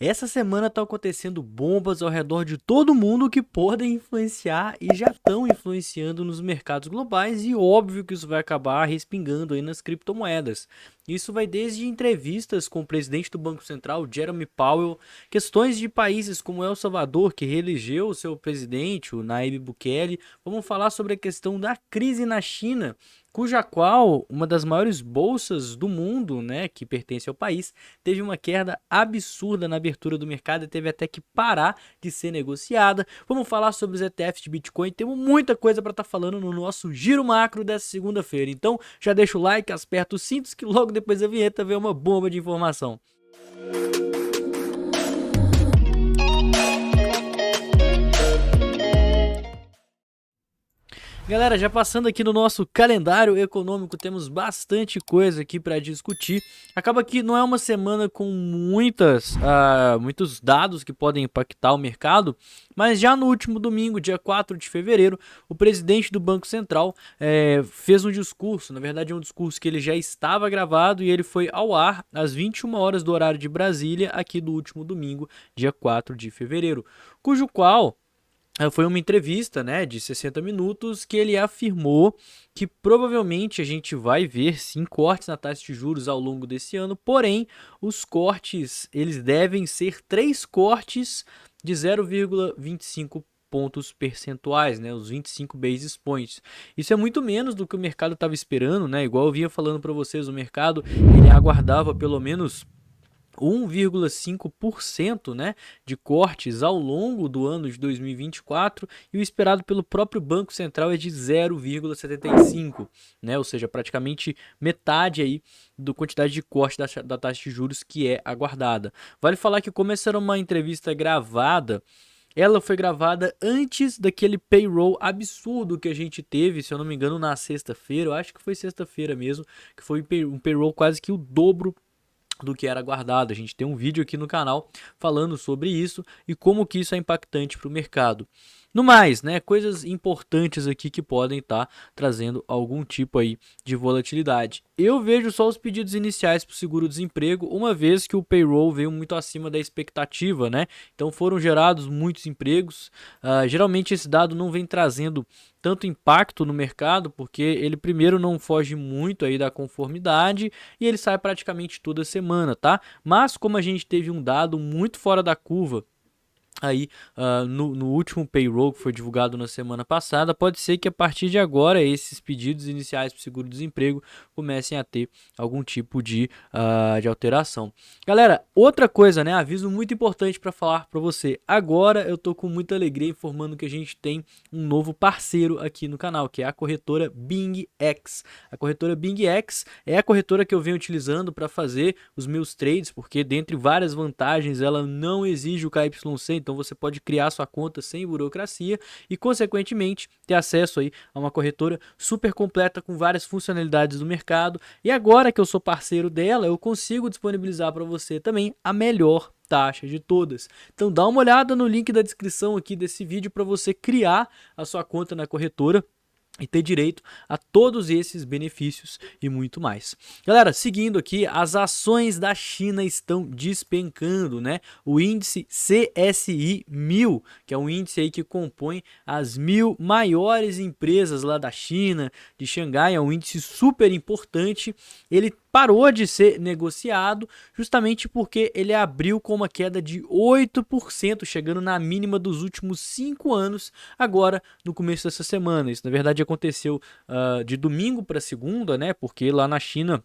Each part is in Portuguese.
Essa semana tá acontecendo bombas ao redor de todo mundo que podem influenciar e já estão influenciando nos mercados globais e óbvio que isso vai acabar respingando aí nas criptomoedas. Isso vai desde entrevistas com o presidente do Banco Central, Jeremy Powell, questões de países como El Salvador, que reelegeu o seu presidente, o Nayib Bukele. Vamos falar sobre a questão da crise na China, cuja qual uma das maiores bolsas do mundo, né, que pertence ao país, teve uma queda absurda na abertura do mercado e teve até que parar de ser negociada. Vamos falar sobre os ETFs de Bitcoin, temos muita coisa para estar falando no nosso giro macro dessa segunda-feira. Então já deixa o like, aperta os cintos que logo depois da vinheta vem uma bomba de informação. Galera, já passando aqui no nosso calendário econômico, temos bastante coisa aqui para discutir. Acaba que não é uma semana com muitos dados que podem impactar o mercado, mas já no último domingo, dia 4 de fevereiro, o presidente do Banco Central fez um discurso, na verdade é um discurso que ele já estava gravado e ele foi ao ar às 21 horas do horário de Brasília, aqui do último domingo, dia 4 de fevereiro, cujo qual foi uma entrevista, né, de 60 minutos que ele afirmou que provavelmente a gente vai ver sim cortes na taxa de juros ao longo desse ano, porém os cortes eles devem ser 3 cortes de 0,25 pontos percentuais, né, os 25 basis points. Isso é muito menos do que o mercado estava esperando, né? Igual eu vinha falando para vocês, o mercado ele aguardava pelo menos 1,5%, né, de cortes ao longo do ano de 2024 e o esperado pelo próprio Banco Central é de 0,75, né, ou seja, praticamente metade aí da quantidade de corte da taxa de juros que é aguardada. Vale falar que como essa era uma entrevista gravada, ela foi gravada antes daquele payroll absurdo que a gente teve, se eu não me engano, na sexta-feira, eu acho que foi sexta-feira mesmo, que foi um payroll quase que o dobro do que era aguardado. A gente tem um vídeo aqui no canal falando sobre isso e como que isso é impactante para o mercado. No mais, né, coisas importantes aqui que podem estar trazendo algum tipo aí de volatilidade. Eu vejo só os pedidos iniciais para o seguro-desemprego, uma vez que o payroll veio muito acima da expectativa, né? Então foram gerados muitos empregos. Geralmente esse dado não vem trazendo tanto impacto no mercado, porque ele primeiro não foge muito aí da conformidade e ele sai praticamente toda semana, tá? Mas como a gente teve um dado muito fora da curva aí no último payroll que foi divulgado na semana passada, pode ser que a partir de agora esses pedidos iniciais para o seguro-desemprego comecem a ter algum tipo de alteração. Galera, outra coisa, né, aviso muito importante para falar para você. Agora eu tô com muita alegria informando que a gente tem um novo parceiro aqui no canal, que é a corretora BingX. A corretora BingX é a corretora que eu venho utilizando para fazer os meus trades, porque dentre várias vantagens ela não exige o KYC, então você pode criar sua conta sem burocracia e, consequentemente, ter acesso aí a uma corretora super completa com várias funcionalidades do mercado. E agora que eu sou parceiro dela, eu consigo disponibilizar para você também a melhor taxa de todas. Então dá uma olhada no link da descrição aqui desse vídeo para você criar a sua conta na corretora e ter direito a todos esses benefícios e muito mais. Galera, seguindo aqui, as ações da China estão despencando, né? O índice CSI 1000, que é um índice aí que compõe as 1000 maiores empresas lá da China, de Xangai, é um índice super importante. Ele parou de ser negociado justamente porque ele abriu com uma queda de 8%, chegando na mínima dos últimos 5 anos, agora no começo dessa semana. Isso, na verdade, aconteceu de domingo para segunda, né? Porque lá na China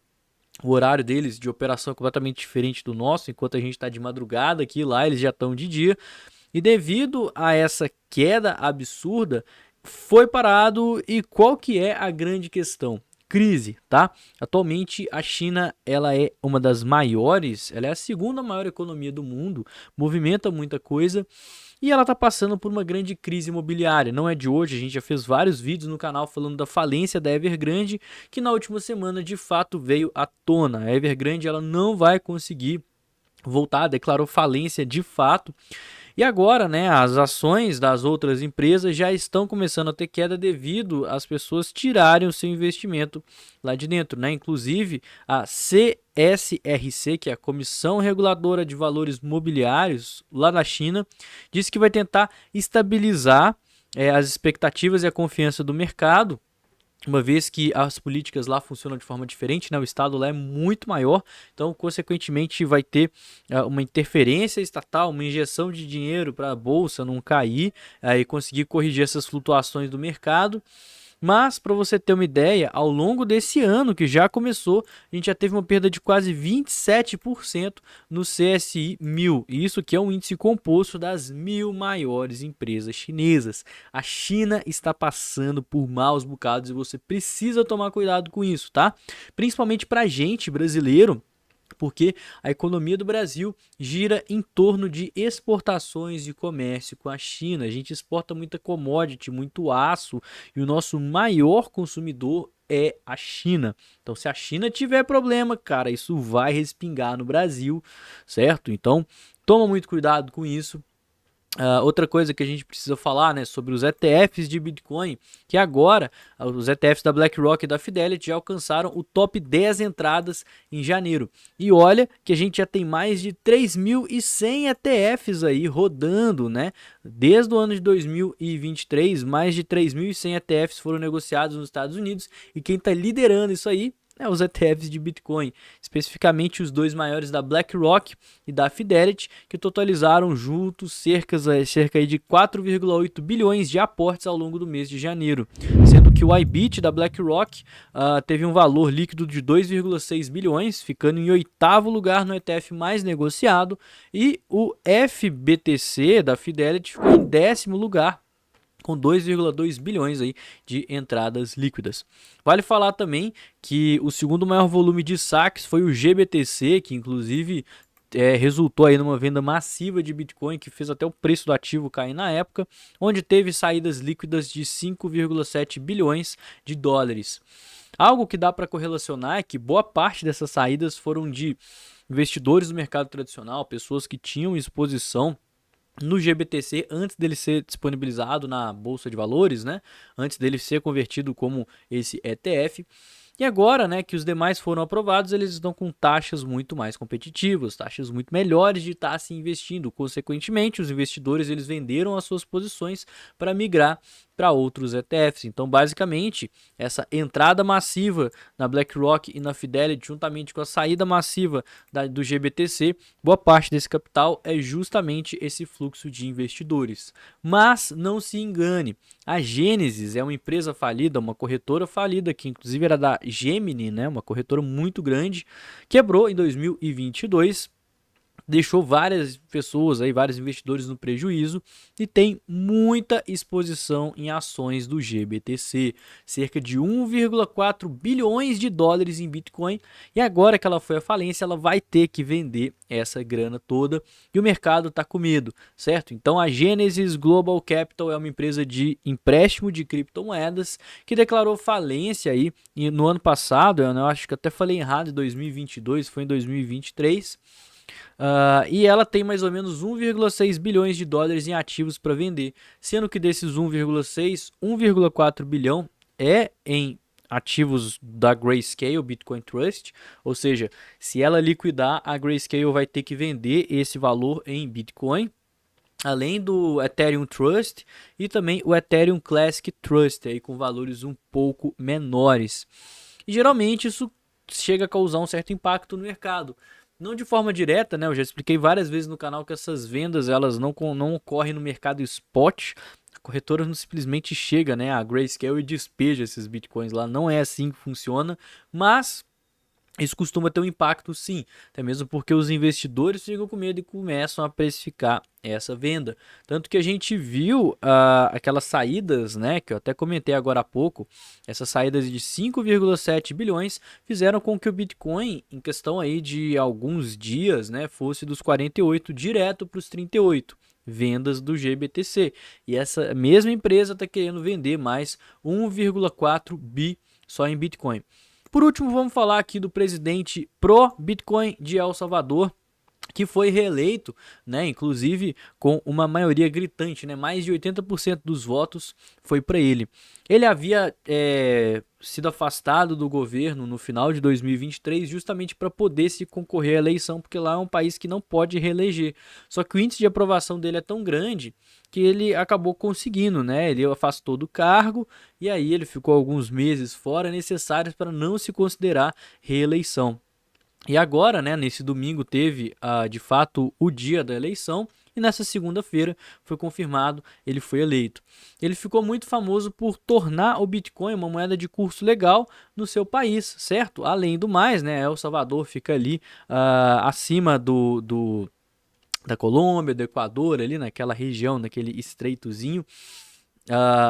o horário deles de operação é completamente diferente do nosso, enquanto a gente está de madrugada aqui, lá eles já estão de dia. E devido a essa queda absurda, foi parado. E qual que é a grande questão? Crise, tá? Atualmente a China ela é uma das maiores, ela é a segunda maior economia do mundo, movimenta muita coisa e ela está passando por uma grande crise imobiliária. Não é de hoje, a gente já fez vários vídeos no canal falando da falência da Evergrande, que na última semana de fato veio à tona. A Evergrande ela não vai conseguir voltar, declarou falência de fato. E agora, né, as ações das outras empresas já estão começando a ter queda devido às pessoas tirarem o seu investimento lá de dentro, né? Inclusive, a CSRC, que é a Comissão Reguladora de Valores Mobiliários lá na China, disse que vai tentar estabilizar as expectativas e a confiança do mercado, uma vez que as políticas lá funcionam de forma diferente, né? O estado lá é muito maior, então, consequentemente, vai ter uma interferência estatal, uma injeção de dinheiro para a bolsa não cair e conseguir corrigir essas flutuações do mercado. Mas, para você ter uma ideia, ao longo desse ano que já começou, a gente já teve uma perda de quase 27% no CSI 1000. E isso que é um índice composto das 1000 maiores empresas chinesas. A China está passando por maus bocados e você precisa tomar cuidado com isso, tá? Principalmente para a gente brasileiro, porque a economia do Brasil gira em torno de exportações e comércio com a China. A gente exporta muita commodity, muito aço, e o nosso maior consumidor é a China. Então, se a China tiver problema, cara, isso vai respingar no Brasil, certo? Então, toma muito cuidado com isso. Outra coisa que a gente precisa falar, né, sobre os ETFs de Bitcoin, que agora os ETFs da BlackRock e da Fidelity já alcançaram o top 10 entradas em janeiro. E olha que a gente já tem mais de 3.100 ETFs aí rodando, né? Desde o ano de 2023, mais de 3.100 ETFs foram negociados nos Estados Unidos, e quem está liderando isso aí os ETFs de Bitcoin, especificamente os dois maiores da BlackRock e da Fidelity, que totalizaram juntos cerca de 4,8 bilhões de aportes ao longo do mês de janeiro, sendo que o IBIT da BlackRock teve um valor líquido de 2,6 bilhões, ficando em 8º lugar no ETF mais negociado, e o FBTC da Fidelity ficou em 10º lugar, com 2,2 bilhões aí de entradas líquidas. Vale falar também que o segundo maior volume de saques foi o GBTC, que inclusive resultou aí numa venda massiva de Bitcoin, que fez até o preço do ativo cair na época, onde teve saídas líquidas de 5,7 bilhões de dólares. Algo que dá para correlacionar é que boa parte dessas saídas foram de investidores do mercado tradicional, pessoas que tinham exposição no GBTC antes dele ser disponibilizado na Bolsa de Valores, né? Antes dele ser convertido como esse ETF. E agora, né, que os demais foram aprovados, eles estão com taxas muito mais competitivas, taxas muito melhores de estar se investindo. Consequentemente, os investidores eles venderam as suas posições para migrar para outros ETFs. Então, basicamente, essa entrada massiva na BlackRock e na Fidelity, juntamente com a saída massiva do GBTC, boa parte desse capital é justamente esse fluxo de investidores. Mas não se engane, a Gênesis é uma empresa falida, uma corretora falida, que inclusive era da Gemini, né, uma corretora muito grande, quebrou em 2022, deixou várias pessoas, aí, vários investidores no prejuízo, e tem muita exposição em ações do GBTC, cerca de 1,4 bilhões de dólares em Bitcoin, e agora que ela foi à falência, ela vai ter que vender essa grana toda, e o mercado está com medo, certo? Então a Genesis Global Capital é uma empresa de empréstimo de criptomoedas que declarou falência aí no ano passado, eu acho que até falei errado, em 2022, foi em 2023, e ela tem mais ou menos 1,6 bilhões de dólares em ativos para vender, sendo que desses 1,4 bilhão é em ativos da Grayscale Bitcoin Trust, ou seja, se ela liquidar, a Grayscale vai ter que vender esse valor em Bitcoin, além do Ethereum Trust e também o Ethereum Classic Trust, aí com valores um pouco menores. E geralmente isso chega a causar um certo impacto no mercado. Não de forma direta, né? Eu já expliquei várias vezes no canal que essas vendas elas não ocorrem no mercado spot. A corretora não simplesmente chega, né, a Grayscale e despeja esses bitcoins lá. Não é assim que funciona, mas isso costuma ter um impacto sim, até mesmo porque os investidores ficam com medo e começam a precificar essa venda. Tanto que a gente viu aquelas saídas, né, que eu até comentei agora há pouco, essas saídas de 5,7 bilhões fizeram com que o Bitcoin, em questão aí de alguns dias, né, fosse dos 48 direto para os 38. Vendas do GBTC. E essa mesma empresa está querendo vender mais 1,4 bi só em Bitcoin. Por último, vamos falar aqui do presidente pró-Bitcoin de El Salvador, que foi reeleito, né, inclusive com uma maioria gritante, né, mais de 80% dos votos foi para ele. Ele havia sido afastado do governo no final de 2023 justamente para poder se concorrer à eleição, porque lá é um país que não pode reeleger. Só que o índice de aprovação dele é tão grande que ele acabou conseguindo, né? Ele afastou do cargo e aí ele ficou alguns meses fora necessários para não se considerar reeleição. E agora, né, nesse domingo teve de fato o dia da eleição e nessa segunda-feira foi confirmado, ele foi eleito. Ele ficou muito famoso por tornar o Bitcoin uma moeda de curso legal no seu país, certo? Além do mais, né, El Salvador fica ali acima da Colômbia, do Equador, ali naquela região, naquele estreitozinho,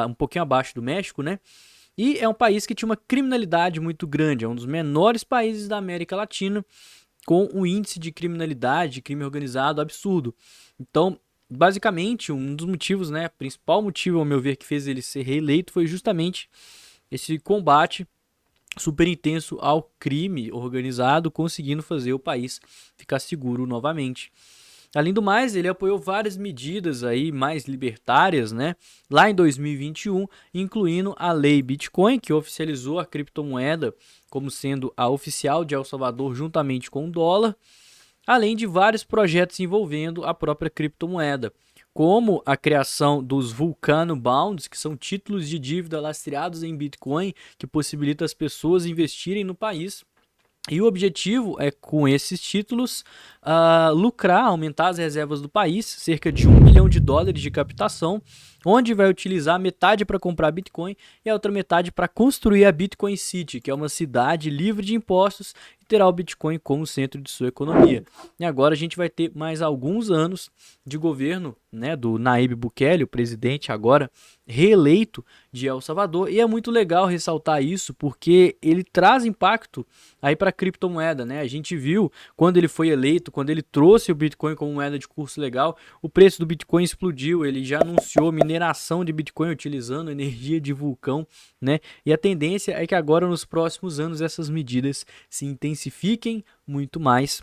um pouquinho abaixo do México, né? E é um país que tinha uma criminalidade muito grande, é um dos menores países da América Latina, com um índice de criminalidade, de crime organizado absurdo. Então, basicamente, um dos motivos, né, principal motivo, ao meu ver, que fez ele ser reeleito foi justamente esse combate super intenso ao crime organizado, conseguindo fazer o país ficar seguro novamente. Além do mais, ele apoiou várias medidas aí mais libertárias, né? Lá em 2021, incluindo a Lei Bitcoin, que oficializou a criptomoeda como sendo a oficial de El Salvador juntamente com o dólar, além de vários projetos envolvendo a própria criptomoeda, como a criação dos Vulcano Bonds, que são títulos de dívida lastreados em Bitcoin, que possibilita as pessoas investirem no país. E o objetivo é, com esses títulos, lucrar, aumentar as reservas do país, cerca de US$ 1 bilhão de captação, onde vai utilizar metade para comprar Bitcoin e a outra metade para construir a Bitcoin City, que é uma cidade livre de impostos e terá o Bitcoin como centro de sua economia. E agora a gente vai ter mais alguns anos de governo, né, do Nayib Bukele, o presidente agora reeleito de El Salvador, e é muito legal ressaltar isso porque ele traz impacto aí para a criptomoeda, né? A gente viu quando ele foi eleito, quando ele trouxe o Bitcoin como moeda de curso legal, o preço do Bitcoin explodiu, ele já anunciou mineração de Bitcoin utilizando energia de vulcão, né? E a tendência é que agora nos próximos anos essas medidas se intensifiquem muito mais,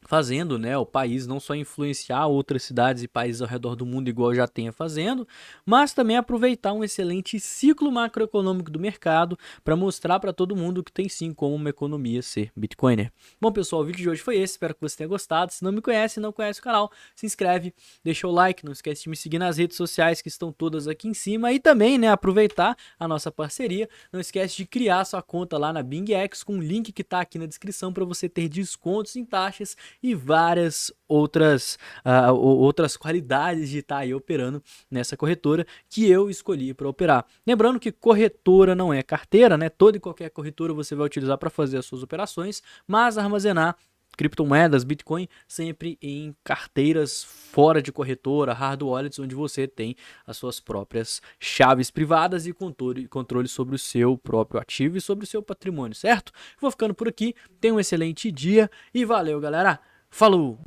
fazendo, né, o país não só influenciar outras cidades e países ao redor do mundo igual já tenha fazendo, mas também aproveitar um excelente ciclo macroeconômico do mercado para mostrar para todo mundo que tem sim como uma economia ser Bitcoiner. Bom, pessoal, o vídeo de hoje foi esse, espero que você tenha gostado. Se não me conhece, não conhece o canal, se inscreve, deixa o like, não esquece de me seguir nas redes sociais que estão todas aqui em cima e também, né, aproveitar a nossa parceria. Não esquece de criar sua conta lá na BingX com o link que está aqui na descrição para você ter descontos em taxas e várias outras qualidades de estar aí operando nessa corretora que eu escolhi para operar. Lembrando que corretora não é carteira, né? Toda e qualquer corretora você vai utilizar para fazer as suas operações, mas armazenar criptomoedas, Bitcoin, sempre em carteiras fora de corretora, hard wallets, onde você tem as suas próprias chaves privadas e controle sobre o seu próprio ativo e sobre o seu patrimônio, certo? Vou ficando por aqui, tenha um excelente dia e valeu, galera! Falou!